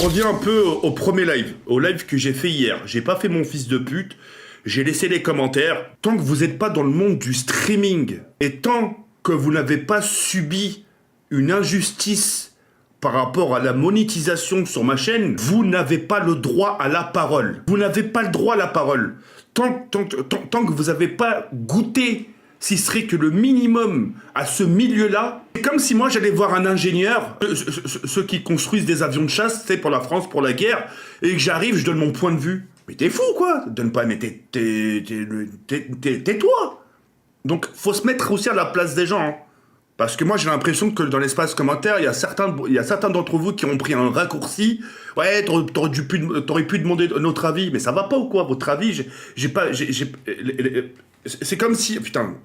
reviens un peu au premier live, au live que j'ai fait hier. J'ai pas fait mon fils de pute, j'ai laissé les commentaires. Tant que vous n'êtes pas dans le monde du streaming, et tant que vous n'avez pas subi une injustice par rapport à la monétisation sur ma chaîne, vous n'avez pas le droit à la parole. Vous n'avez pas le droit à la parole. Tant que vous n'avez pas goûté, si ce serait que le minimum à ce milieu-là, c'est comme si moi j'allais voir un ingénieur, ceux qui construisent des avions de chasse, c'est pour la France, pour la guerre, et que j'arrive, je donne mon point de vue. Mais t'es fou quoi, donne pas, mais tais-toi. Donc faut se mettre aussi à la place des gens, hein. Parce que moi j'ai l'impression que dans l'espace commentaire, il y a certains d'entre vous qui ont pris un raccourci. Ouais, t'aurais pu demander notre avis, mais ça va pas ou quoi, votre avis? C'est comme si, putain,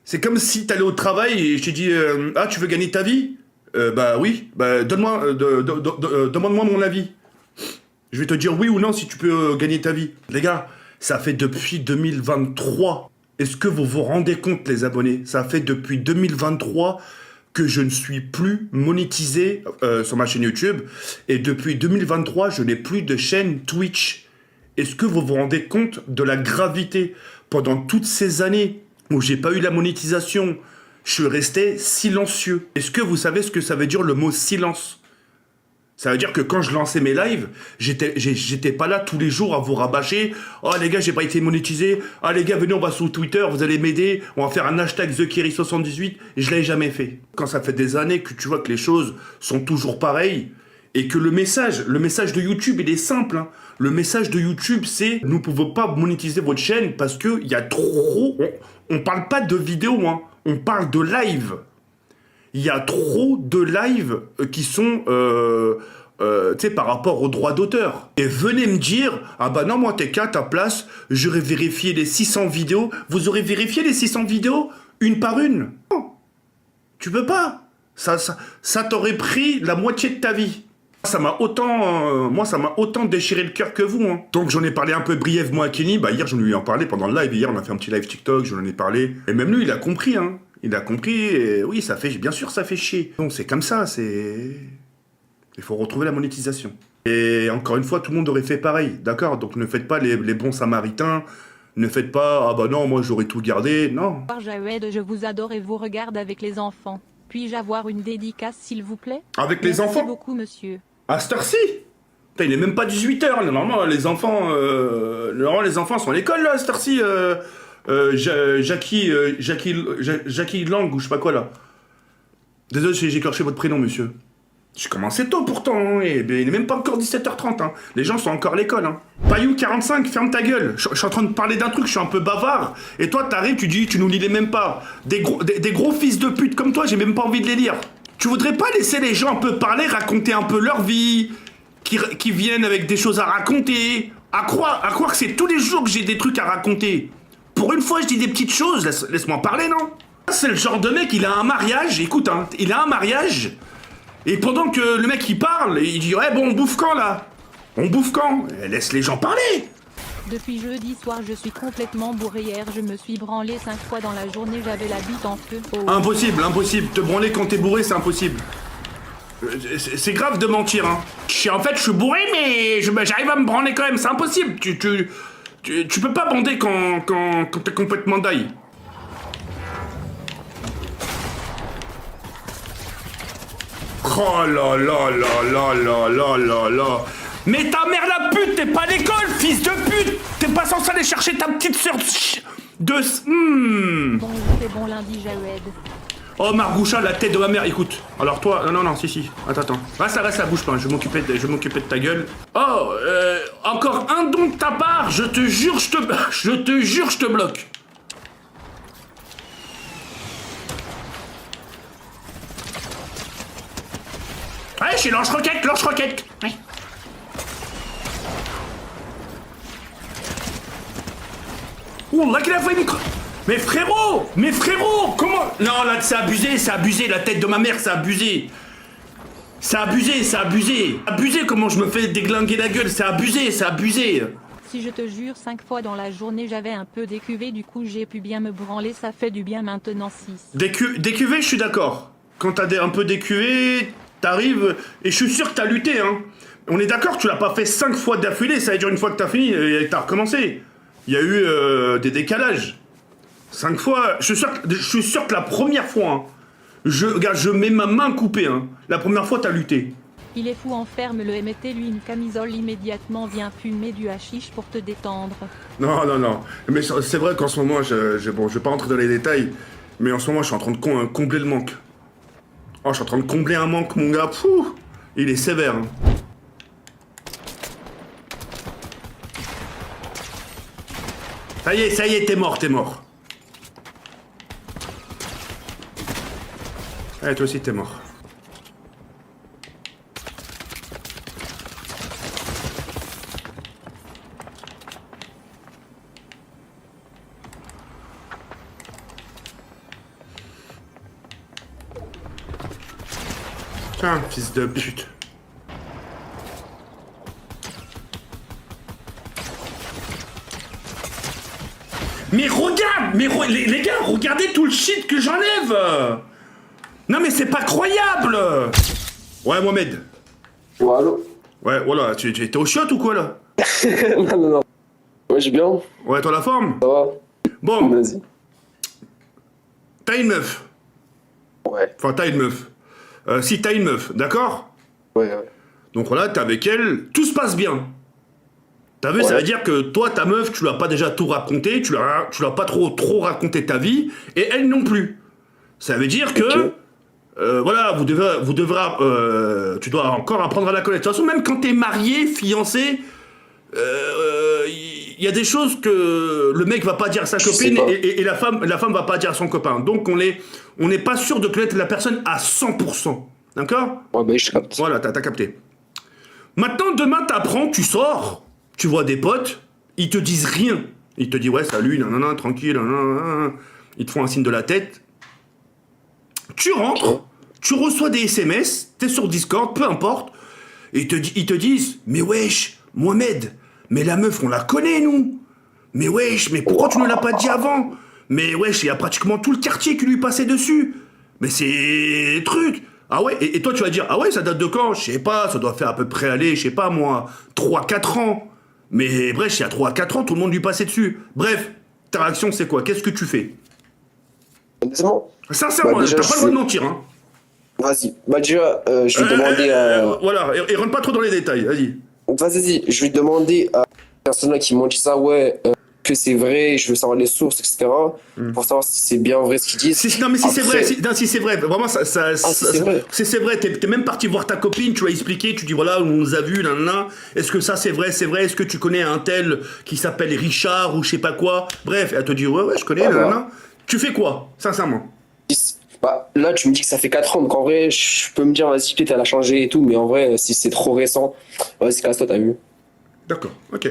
c'est comme si t'allais au travail et je t'ai dit, ah tu veux gagner ta vie? Bah oui, bah demande-moi mon avis. Je vais te dire oui ou non si tu peux gagner ta vie. Les gars, ça fait depuis 2023. Est-ce que vous vous rendez compte, les abonnés? Ça fait depuis 2023 que je ne suis plus monétisé sur ma chaîne YouTube. Et depuis 2023, je n'ai plus de chaîne Twitch. Est-ce que vous vous rendez compte de la gravité? Pendant toutes ces années où j'ai pas eu la monétisation, je suis resté silencieux. Est-ce que vous savez ce que ça veut dire le mot silence? Ça veut dire que quand je lançais mes lives, j'étais pas là tous les jours à vous rabâcher. Oh les gars, j'ai pas été monétisé. Ah les gars, venez, on va sur Twitter, vous allez m'aider. On va faire un hashtag TheKerry78. Je l'ai jamais fait. Quand ça fait des années que tu vois que les choses sont toujours pareilles et que le message de YouTube, il est simple, hein. Le message de YouTube, c'est nous ne pouvons pas monétiser votre chaîne parce qu'il y a trop. On parle pas de vidéo, hein. On parle de live. Il y a trop de lives qui sont, tu sais, par rapport aux droits d'auteur. Et venez me dire, ah bah non, moi, t'es qu'à ta place, j'aurais vérifié les 600 vidéos. Vous aurez vérifié les 600 vidéos, une par une? Non, tu peux pas. Ça t'aurait pris la moitié de ta vie. Ça m'a autant déchiré le cœur que vous, hein. Donc j'en ai parlé un peu brièvement à Kenny. Bah hier, j'en ai eu en parler pendant le live. Hier, on a fait un petit live TikTok, j'en ai parlé. Et même lui, il a compris, hein. Il a compris, et oui, bien sûr, ça fait chier. Donc c'est comme ça, il faut retrouver la monétisation. Et encore une fois, tout le monde aurait fait pareil, d'accord? Donc ne faites pas les bons samaritains, ne faites pas, ah bah non, moi j'aurais tout gardé, non. Jawed, je vous adore et vous regarde avec les enfants. Puis-je avoir une dédicace, s'il vous plaît? Avec les enfants? Merci beaucoup, monsieur. À cette heure-ci? Putain, il est même pas 18h, normalement, les enfants sont à l'école, là, à cette heure-ci, Jackie Lang ou je sais pas quoi là. Désolé si j'ai écorché votre prénom, monsieur. J'ai commencé tôt pourtant, hein, et il est même pas encore 17h30. Hein. Les gens sont encore à l'école. Hein. Payou45, ferme ta gueule. Je suis en train de parler d'un truc, je suis un peu bavard. Et toi, t'arrives, tu dis, tu nous lis les même pas. Des gros fils de pute comme toi, j'ai même pas envie de les lire. Tu voudrais pas laisser les gens un peu parler, raconter un peu leur vie, qui viennent avec des choses à raconter, à croire que c'est tous les jours que j'ai des trucs à raconter. Pour une fois, je dis des petites choses, laisse-moi parler, non? C'est le genre de mec, il a un mariage, écoute, hein, il a un mariage, et pendant que le mec il parle, il dit, ouais, bon, on bouffe quand, là? On bouffe quand? Laisse les gens parler! Depuis jeudi soir, je suis complètement bourré. Hier, je me suis branlé 5 fois dans la journée, j'avais la bite en feu. Oh. Impossible, te branler quand t'es bourré, c'est impossible. C'est grave de mentir, hein. En fait, je suis bourré, mais j'arrive à me branler quand même, c'est impossible. Tu peux pas bander quand t'es complètement d'ail. Oh là là là là là là là là. Mais ta mère la pute, t'es pas à l'école, fils de pute. T'es pas censé aller chercher ta petite sœur de... Bon, c'est bon lundi, Jawed. Oh Margoucha, la tête de ma mère, écoute. Alors toi, non, si. Attends. Reste, bouge pas, je vais m'occuper de ta gueule. Oh, encore un don de ta part, je te jure, je te bloque. Ouais, je suis lance-roquette. Ouais. Oh, là qu'il a failli micro. Mais frérot, comment... Non, là, c'est abusé, la tête de ma mère, c'est abusé. C'est abusé. Abusé comment je me fais déglinguer la gueule, c'est abusé. Si je te jure, 5 fois dans la journée, j'avais un peu d'écuvée, du coup j'ai pu bien me branler, ça fait du bien maintenant 6. D'écuvée, je suis d'accord. Quand t'as un peu d'écuvée, T'arrives, et je suis sûr que t'as lutté, hein. On est d'accord, tu l'as pas fait 5 fois d'affilée, ça veut dire une fois que t'as fini, et t'as recommencé. Il y a eu des décalages. 5 fois, je suis sûr que la première fois, hein, regarde, je mets ma main coupée, hein. La première fois, t'as lutté. Il est fou, enferme-le et mettez-lui une camisole immédiatement, viens fumer du hashish pour te détendre. Non, non, non. Mais c'est vrai qu'en ce moment, bon, je vais pas rentrer dans les détails, mais en ce moment, je suis en train de combler le manque. Oh, je suis en train de combler un manque, mon gars. Pouh, il est sévère, hein. Ça y est, t'es mort, t'es mort. Allez, toi aussi, t'es mort. Tiens, fils de pute. Mais regarde, les gars, regardez tout le shit que j'enlève. Non mais c'est pas croyable. Ouais, Mohamed. Ouais, allô. Ouais, voilà, tu étais au shot ou quoi là? Non, non, non. Ouais, j'ai bien. Ouais, toi la forme? Ça va. Bon, Vas-y. t'as une meuf. Ouais. Enfin, t'as une meuf. Si t'as une meuf, d'accord? Ouais, ouais. Donc voilà, t'es avec elle, tout se passe bien. T'as vu, ça Ouais. veut dire que toi, ta meuf, tu lui as pas déjà tout raconté, tu lui as pas trop raconté ta vie, et elle non plus. Ça veut dire que, Ok. voilà, tu dois encore apprendre à la connaître. De toute façon, même quand t'es marié, fiancé, il y a des choses que le mec va pas dire à sa Je sais copine pas. et la femme va pas dire à son copain. Donc on n'est pas sûr de connaître la personne à 100%. D'accord? Ouais, bah, je capte. Voilà, t'as capté. Maintenant, demain, t'apprends, tu sors, tu vois des potes, ils te disent rien. Ils te disent, ouais, salut, nanana, tranquille, nanana. Ils te font un signe de la tête. Tu rentres, Ok. tu reçois des SMS, t'es sur Discord, peu importe, et ils te disent, mais wesh, Mohamed, mais la meuf, on la connaît, nous. Mais wesh, mais pourquoi tu ne l'as pas dit avant? Mais wesh, il y a pratiquement tout le quartier qui lui passait dessus. Mais c'est truc. Ah ouais, et toi tu vas dire, ah ouais, ça date de quand? Je sais pas, ça doit faire à peu près aller, je sais pas moi, 3 4 ans. Mais bref, il y a 3 4 ans, tout le monde lui passait dessus. Bref, ta réaction c'est quoi? Qu'est-ce que tu fais? Honnêtement. Sincèrement, Bah, déjà, t'as pas le droit de mentir, hein. Vas-y. Bah, déjà, je vais demander à. Voilà, et rentre pas trop dans les détails, vas-y. Vas-y, je vais demander à la personne qui m'ont dit ça, ouais, que c'est vrai, je veux savoir les sources, etc. Pour savoir si c'est bien vrai ce qu'ils disent. Non mais si c'est Après- vrai, non, si c'est vrai, vraiment c'est vrai. c'est vrai, t'es même parti voir ta copine, tu lui as expliqué, tu dis voilà, on nous a vu, nan, est-ce que ça c'est vrai, est-ce que tu connais un tel qui s'appelle Richard ou je sais pas quoi, bref, elle te dit ouais, je connais, Ah, bah. nan. Tu fais quoi, sincèrement? Bah, là, tu me dis que ça fait 4 ans, donc en vrai, je peux me dire, vas-y, peut-être elle a changé et tout, mais en vrai, si c'est trop récent, vas-y, casse-toi, t'as vu. D'accord, ok.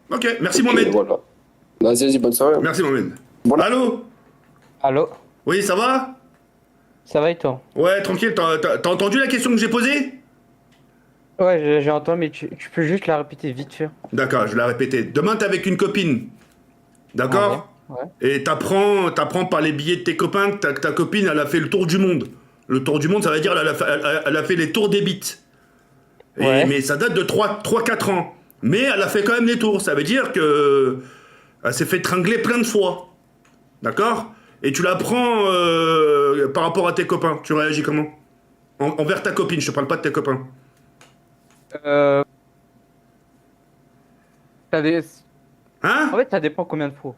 Ok, merci Ok, Mohamed. voilà. Vas-y, bonne soirée. Merci Mohamed. Voilà. Allô? Allô? Oui, ça va? Ça va et toi? Ouais, tranquille, t'as entendu la question que j'ai posée? Ouais, j'ai entendu, mais tu peux juste la répéter vite fait. D'accord, je vais la répéter. Demain, t'es avec une copine. D'accord? Ouais. Et t'apprends par les billets de tes copains que ta copine, elle a fait le tour du monde. Le tour du monde, ça veut dire elle a fait les tours des bites. Ouais. Mais ça date de 3 4 ans. Mais elle a fait quand même les tours. Ça veut dire que elle s'est fait tringler plein de fois. D'accord? Et tu l'apprends par rapport à tes copains. Tu réagis comment? Envers ta copine, je te parle pas de tes copains. Euh, ça dé- Hein? En fait, ça dépend combien de fois.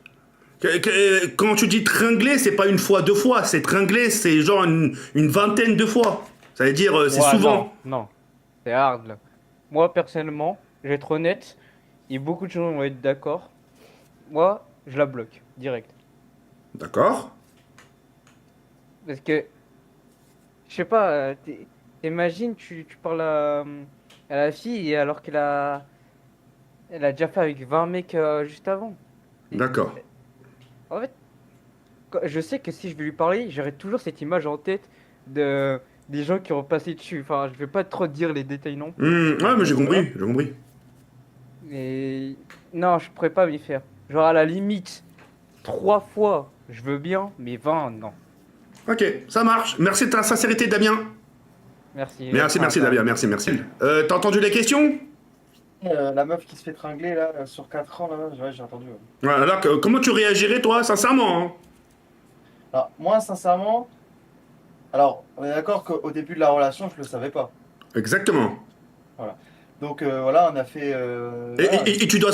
Quand tu dis tringler, c'est pas une fois, 2 fois. C'est tringler, c'est genre une vingtaine de fois. Ça veut dire, c'est Ouais, souvent. Non, c'est hard là. Moi, personnellement, je vais être honnête, et beaucoup de gens vont être d'accord. Moi, je la bloque, direct. D'accord? Parce que, je sais pas, t'imagines, tu parles à la fille, et alors elle a déjà fait avec 20 mecs juste avant. D'accord. En fait, je sais que si je vais lui parler, j'aurai toujours cette image en tête des gens qui ont passé dessus. Enfin, je vais pas trop dire les détails non plus. Ouais, mais j'ai compris, j'ai compris. Mais non, je pourrais pas m'y faire. Genre à la limite, 3 fois, je veux bien, mais 20, non. Ok, ça marche. Merci de ta sincérité, Damien. Merci. Merci Damien, merci. T'as entendu les questions? La meuf qui se fait tringler là sur 4 ans, là, ouais, j'ai entendu. Ouais. Alors, comment tu réagirais, toi, sincèrement, hein? Alors, moi, sincèrement, alors, on est d'accord qu'au début de la relation, je le savais pas. Exactement. Donc voilà, on a fait. Voilà. Et tu dois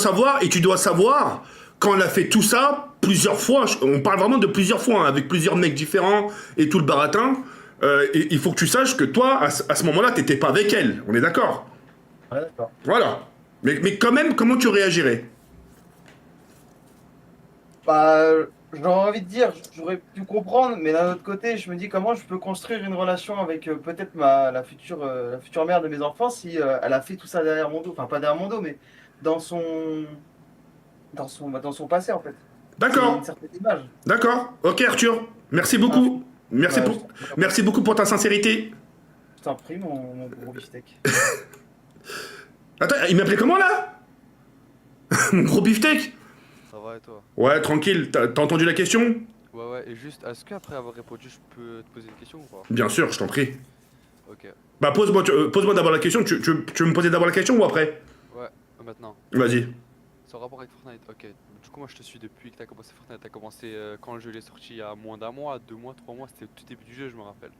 savoir, quand elle a fait tout ça, plusieurs fois, on parle vraiment de plusieurs fois, hein, avec plusieurs mecs différents et tout le baratin, et il faut que tu saches que toi, à ce moment-là, t'étais pas avec elle, on est d'accord? Ouais, d'accord. Voilà. Mais quand même, comment tu réagirais? Bah, j'aurais envie de dire, j'aurais pu comprendre, mais d'un autre côté, je me dis comment je peux construire une relation avec peut-être la future mère de mes enfants si elle a fait tout ça derrière mon dos, enfin pas derrière mon dos, mais dans son, dans son passé en fait. C'est D'accord, une certaine image. d'accord. Ok, Arthur, merci beaucoup. Merci beaucoup pour ta sincérité. Je t'en prie, mon gros beefsteak. Attends, il m'appelait comment, là? Mon gros beefsteak? Ça va et toi? Ouais, tranquille, t'as entendu la question? Ouais, et juste, est-ce qu'après avoir répondu, je peux te poser une question ou pas? Bien sûr, je t'en prie. Ok, Bah, pose-moi d'abord la question. Tu veux me poser d'abord la question ou après? ouais, maintenant. Vas-y. Sans rapport avec Fortnite, ok. Du coup, moi je te suis depuis que t'as commencé Fortnite. T'as commencé quand le jeu est sorti il y a moins d'un mois, 2 mois, 3 mois, c'était au tout début du jeu, je me rappelle.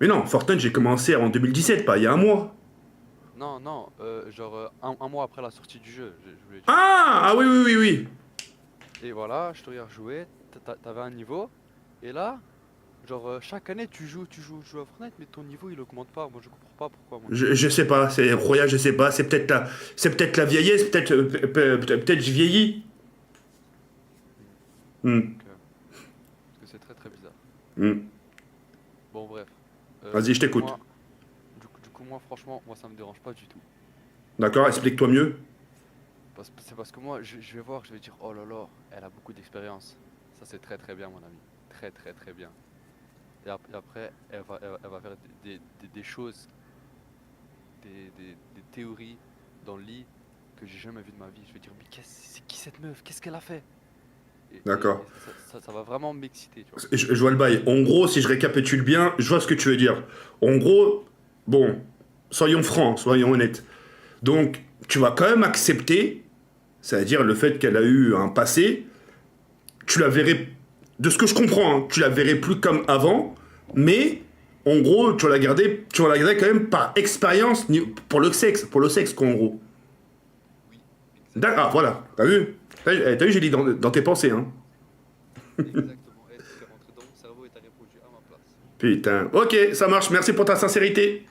Mais non, Fortnite, j'ai commencé en 2017, pas il y a un mois. Non, genre un mois après la sortie du jeu, je voulais dire. Ah oui. Et voilà, je te regarde jouer, t'avais un niveau, et là, genre chaque année tu joues à Fortnite, mais ton niveau il augmente pas. Moi je comprends pas pourquoi. Moi. Je sais pas, c'est Roya, je sais pas. C'est peut-être la vieillesse, peut-être je vieillis. Donc, parce que c'est très très bizarre. Hmm. Bon, bref. Vas-y, je t'écoute. Du coup, moi, franchement, moi, ça me dérange pas du tout. D'accord, explique-toi mieux. C'est parce que moi, je vais voir, je vais dire, oh là là, elle a beaucoup d'expérience. Ça, c'est très très bien, mon ami. Très très très bien. Et après, elle va faire des choses, des théories dans le lit que j'ai jamais vu de ma vie. Je vais dire, mais c'est qui cette meuf? Qu'est-ce qu'elle a fait? D'accord. Et ça va vraiment m'exciter, tu vois. Je vois le bail. En gros, si je récapitule bien, je vois ce que tu veux dire. En gros, bon, soyons francs, soyons honnêtes. Donc, tu vas quand même accepter, c'est-à-dire le fait qu'elle a eu un passé, tu la verrais, de ce que je comprends, hein, tu la verrais plus comme avant, mais en gros, tu vas la garder quand même par expérience pour le sexe, quoi, en gros. Oui. D'accord, ah, voilà, t'as vu, j'ai dit dans tes pensées, hein. Exactement. Et tu es rentré dans mon cerveau et t'as répondu à ma place. Putain, ok, ça marche, merci pour ta sincérité.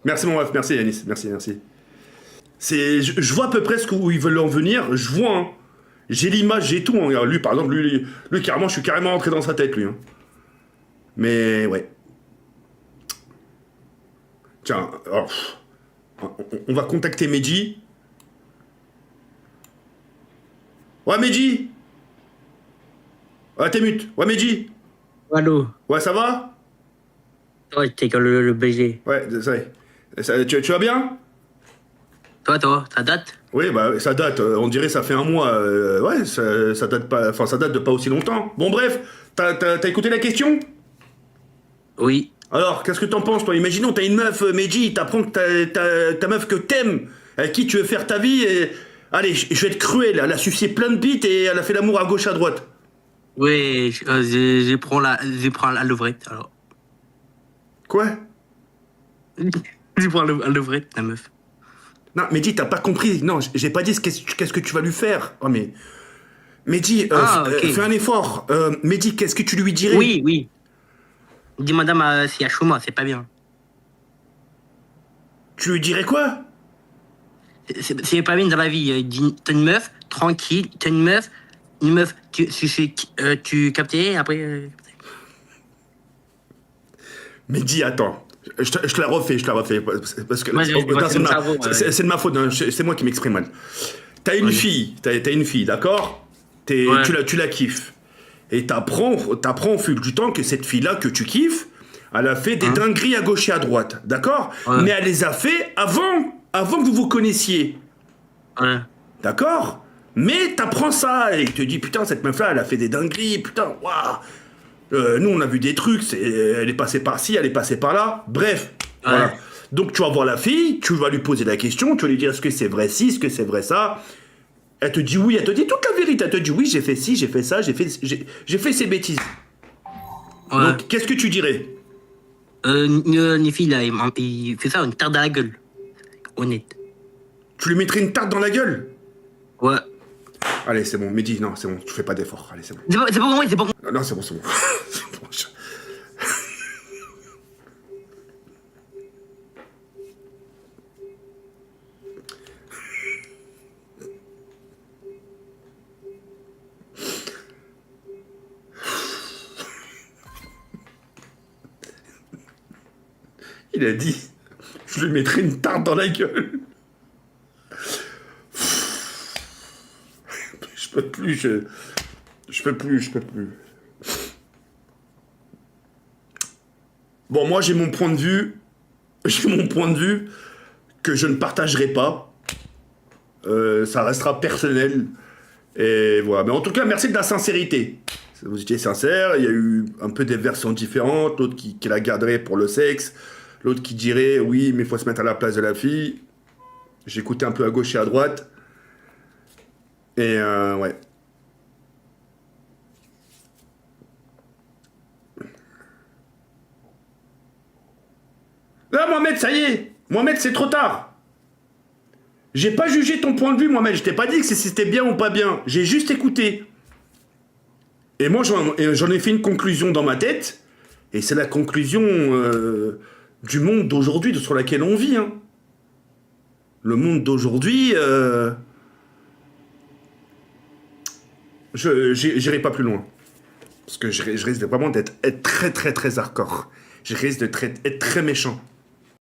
Merci mon ref, merci Yanis, merci. Je vois à peu près où ils veulent en venir, je vois, hein. J'ai l'image, j'ai tout, hein. Lui par exemple, lui carrément, je suis carrément rentré dans sa tête, lui, hein. Mais ouais. Tiens, alors, on va contacter Mehdi. Ouais Mehdi. Ouais t'es mute, ouais Mehdi. Allô, Ouais ça va? toi, t'es que le BG. Ouais, ça y est. Tu vas bien? Toi, ça date? Oui, bah ça date, on dirait ça fait un mois. Ouais, ça date pas, enfin ça date de pas aussi longtemps. Bon bref, t'as écouté la question? Oui. Alors, qu'est-ce que t'en penses toi? Imaginons t'as une meuf, Meiji, t'apprends que ta meuf que t'aimes, avec qui tu veux faire ta vie, et... Allez, je vais être cruel, elle a sucé plein de bites et elle a fait l'amour à gauche à droite. Oui, je prends la levrette, alors. Quoi? Je prends la levrette, la meuf. Non, Meiji, t'as pas compris. Non, j'ai pas dit qu'est-ce que tu vas lui faire. Oh mais... Meiji, Ok. fais un effort. Meiji, qu'est-ce que tu lui dirais? Oui. Dis madame, c'est à Chouma, c'est pas bien. Tu lui dirais quoi? C'est pas bien dans la vie. T'as une meuf, tranquille, t'as une meuf, tu captais, après... Meiji, attends. Je te la refais. Parce que Moi, c'est de ma faute, hein, c'est moi qui m'exprime mal. T'as une fille, d'accord? Ouais. Tu la kiffes. Et t'apprends au fil du temps que cette fille-là que tu kiffes, elle a fait des dingueries à gauche et à droite, d'accord? Ouais. Mais elle les a fait avant que vous vous connaissiez, Ouais. d'accord? Mais t'apprends ça et tu te dis putain cette meuf-là elle a fait des dingueries, putain waouh. Nous on a vu des trucs, elle est passée par-ci, elle est passée par-là. Bref, Voilà. Donc tu vas voir la fille, tu vas lui poser la question, tu vas lui dire est-ce que c'est vrai ci, est-ce que c'est vrai ça. Elle te dit oui, elle te dit toute la vérité. Elle te dit oui, j'ai fait ci, j'ai fait ça, j'ai fait ces bêtises. Ouais. Donc qu'est-ce que tu dirais? Les filles, là, il fait ça une tarte à la gueule. Honnête. Tu lui mettrais une tarte dans la gueule? Ouais. Allez, c'est bon, Mehdi, non, c'est bon, tu fais pas d'effort. Allez, c'est bon. C'est pas pour moi, c'est pour moi. Non, c'est bon, c'est bon. C'est bon, Il a dit, je lui mettrai une tarte dans la gueule. Je peux plus, je peux plus. Bon, moi j'ai mon point de vue. J'ai mon point de vue que je ne partagerai pas. Ça restera personnel. Et voilà. Mais en tout cas, merci de la sincérité. Vous étiez sincère. Il y a eu un peu des versions différentes. L'autre qui la garderait pour le sexe. L'autre qui dirait oui, mais il faut se mettre à la place de la fille. J'écoutais un peu à gauche et à droite. Et ouais. Là, Mohamed, ça y est. Mohamed, c'est trop tard. J'ai pas jugé ton point de vue, Mohamed. Je t'ai pas dit que c'était bien ou pas bien. J'ai juste écouté. Et moi, j'en ai fait une conclusion dans ma tête. Et c'est la conclusion du monde d'aujourd'hui sur laquelle on vit. Hein. Le monde d'aujourd'hui... j'irai pas plus loin. Parce que je risque vraiment d'être très très très hardcore. Je risque d'être très méchant.